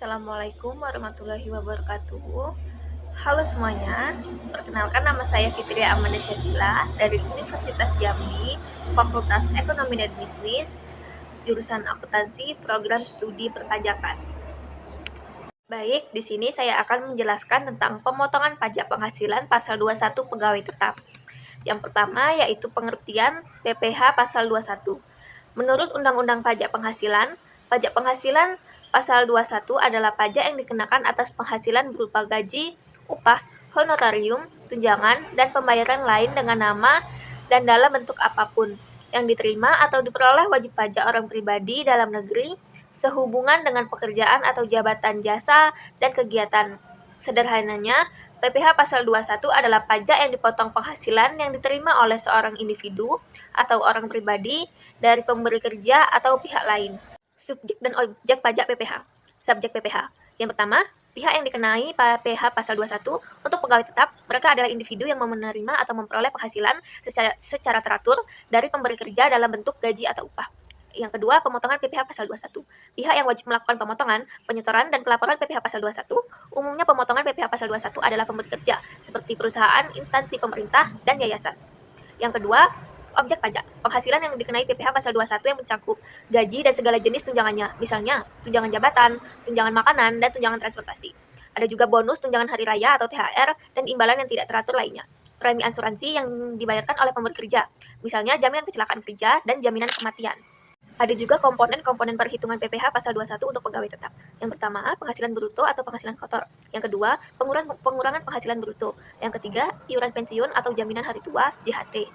Assalamualaikum warahmatullahi wabarakatuh. Halo semuanya, perkenalkan nama saya Fitria Amanda Syakila dari Universitas Jambi, Fakultas Ekonomi dan Bisnis, jurusan akuntansi, program studi perpajakan. Baik, di sini saya akan menjelaskan tentang pemotongan pajak penghasilan pasal 21 pegawai tetap. Yang pertama yaitu pengertian PPh pasal 21. Menurut Undang-Undang Pajak Penghasilan pasal 21 adalah pajak yang dikenakan atas penghasilan berupa gaji, upah, honorarium, tunjangan, dan pembayaran lain dengan nama dan dalam bentuk apapun yang diterima atau diperoleh wajib pajak orang pribadi dalam negeri sehubungan dengan pekerjaan atau jabatan jasa dan kegiatan. Sederhananya, PPh pasal 21 adalah pajak yang dipotong penghasilan yang diterima oleh seorang individu atau orang pribadi dari pemberi kerja atau pihak lain. Subjek dan objek pajak PPh. Subjek PPh. Yang pertama, pihak yang dikenai PPh pasal 21 untuk pegawai tetap, mereka adalah individu yang menerima atau memperoleh penghasilan secara teratur dari pemberi kerja dalam bentuk gaji atau upah. Yang kedua, pemotongan PPh pasal 21. Pihak yang wajib melakukan pemotongan, penyetoran, dan pelaporan PPh pasal 21, umumnya pemotongan PPh pasal 21 adalah pemberi kerja, seperti perusahaan, instansi pemerintah, dan yayasan. Yang kedua, objek pajak. Penghasilan yang dikenai PPh pasal 21 yang mencakup gaji dan segala jenis tunjangannya, misalnya tunjangan jabatan, tunjangan makanan, dan tunjangan transportasi. Ada juga bonus, tunjangan hari raya atau THR, dan imbalan yang tidak teratur lainnya. Premi asuransi yang dibayarkan oleh pemberi kerja, misalnya jaminan kecelakaan kerja dan jaminan kematian. Ada juga komponen-komponen perhitungan PPh pasal 21 untuk pegawai tetap. Yang pertama, penghasilan bruto atau penghasilan kotor. Yang kedua, pengurangan penghasilan bruto. Yang ketiga, iuran pensiun atau jaminan hari tua, JHT.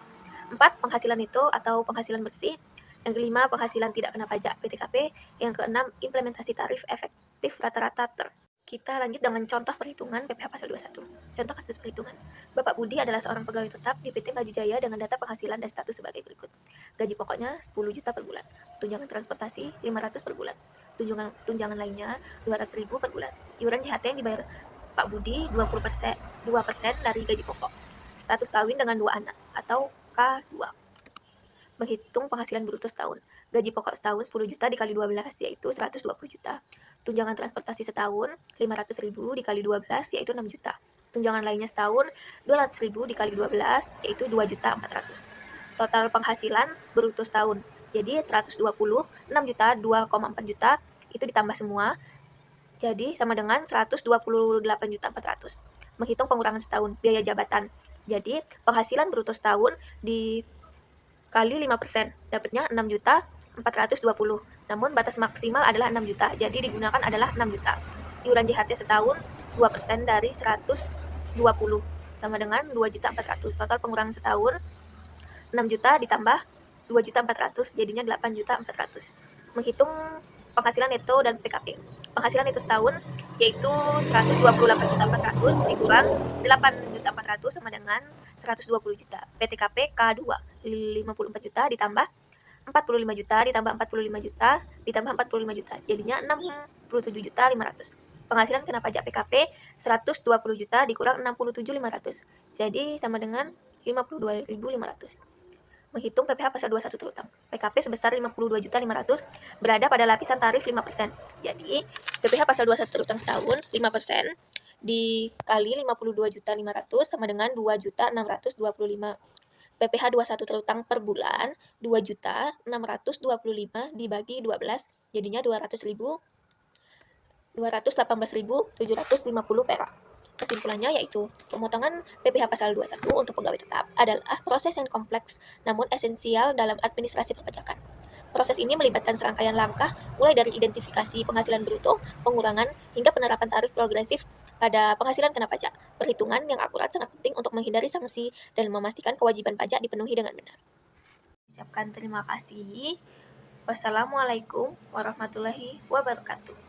4. Penghasilan neto atau penghasilan bersih. Yang kelima, penghasilan tidak kena pajak, PTKP. Yang keenam, implementasi tarif efektif rata-rata Kita lanjut dengan contoh perhitungan PPh pasal 21. Contoh kasus perhitungan. Bapak Budi adalah seorang pegawai tetap di PT Maju Jaya dengan data penghasilan dan status sebagai berikut. Gaji pokoknya 10 juta per bulan. Tunjangan transportasi 500 per bulan. Tunjangan lainnya 200.000 per bulan. Iuran JHT yang dibayar Pak Budi 2% dari gaji pokok. Status kawin dengan 2 anak atau K2. Menghitung penghasilan bruto setahun. Gaji pokok setahun 10 juta dikali 12 yaitu 120 juta. Tunjangan transportasi setahun 500.000 dikali 12 yaitu 6 juta. Tunjangan lainnya setahun 200.000 dikali 12 yaitu 2.400.000. Total penghasilan bruto setahun. Jadi 120, 6 juta, 2,4 juta itu ditambah semua. Jadi sama dengan 128.400.000. Menghitung pengurangan setahun biaya jabatan. Jadi penghasilan bruto setahun kali 5%, dapatnya 6.420. Namun batas maksimal adalah 6 juta, jadi digunakan adalah 6 juta. Iuran JHT setahun 2% dari 120 sama dengan 2.400. Total pengurangan setahun 6 juta ditambah 2.400 jadinya 8.400. Menghitung penghasilan neto dan PKP. Penghasilan neto setahun yaitu 128.400 dikurang 8.400 sama dengan 120 juta. PTKP K2 54 juta ditambah 45 juta ditambah 45 juta ditambah 45 juta jadinya 67.500. Penghasilan kena pajak PKP 120 juta dikurang 67.500 jadi sama dengan 52.500. Menghitung PPh pasal 21 terutang. PKP sebesar 52.500 berada pada lapisan tarif 5%. Jadi, PPh pasal 21 terutang setahun 5% dikali 52.500 sama dengan 2.625. PPh 21 terutang per bulan 2.625 dibagi 12 jadinya 218.750 perak. Kesimpulannya yaitu, pemotongan PPh pasal 21 untuk pegawai tetap adalah proses yang kompleks namun esensial dalam administrasi perpajakan. Proses ini melibatkan serangkaian langkah mulai dari identifikasi penghasilan bruto, pengurangan, hingga penerapan tarif progresif pada penghasilan kena pajak. Perhitungan yang akurat sangat penting untuk menghindari sanksi dan memastikan kewajiban pajak dipenuhi dengan benar. Ucapkan terima kasih. Wassalamualaikum warahmatullahi wabarakatuh.